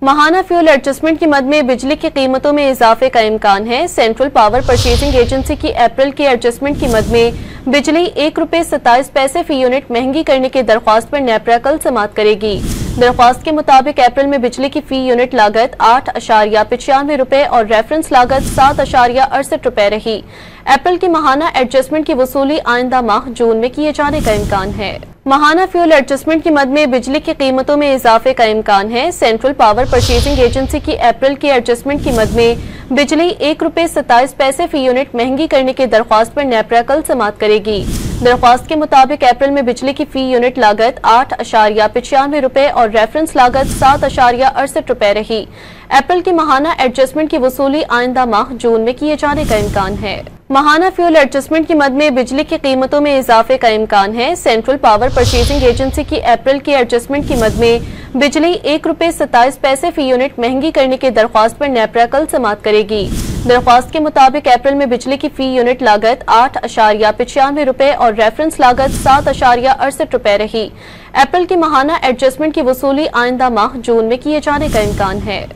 माहाना fuel adjustment की मद में बिजली की कीमतों में इजाफे का इम्कान है। सेंट्रल पावर परचेजिंग एजेंसी की अप्रैल की एडजस्टमेंट की मद में बिजली ₹1.27 फी यूनिट महंगी करने की दरख्वास्त पर नेपरा कल समाअत करेगी। दरख्वास्त के मुताबिक अप्रैल में बिजली की फी यूनिट लागत ₹8.95 और रेफरेंस लागत ₹7.68 रही। अप्रैल की माहाना एडजस्टमेंट की वसूली आइंदा माह जून में किए जाने का इम्कान है। माहाना फ्यूल एडजस्टमेंट की मद में बिजली की कीमतों में इजाफे का इम्कान है। सेंट्रल पावर परचेजिंग एजेंसी की अप्रैल की एडजस्टमेंट की मद में बिजली ₹1.27 फी यूनिट महंगी करने की दरख्वास्त पर नेपरा कल समाअत करेगी। दरख्वास्त के मुताबिक अप्रैल में बिजली की फी यूनिट लागत ₹8.95 और रेफरेंस लागत ₹7.68 रही। अप्रैल की माहाना एडजस्टमेंट की वसूली आइंदा माह जून में किए जाने का इम्कान है। माहाना फ्यूल एडजस्टमेंट की मद में बिजली की कीमतों में इजाफे का इम्कान है। सेंट्रल पावर परचेजिंग एजेंसी की अप्रैल की एडजस्टमेंट की मद में बिजली ₹1.27 फी यूनिट महंगी करने की दरख्वास्त पर नेपरा कल समाअत करेगी। दरख्वास्त के मुताबिक अप्रैल में बिजली की फी यूनिट लागत ₹8.95 और रेफरेंस लागत ₹7.68 रही। अप्रैल की माहाना एडजस्टमेंट की वसूली आइंदा माह जून में किए जाने का इम्कान है।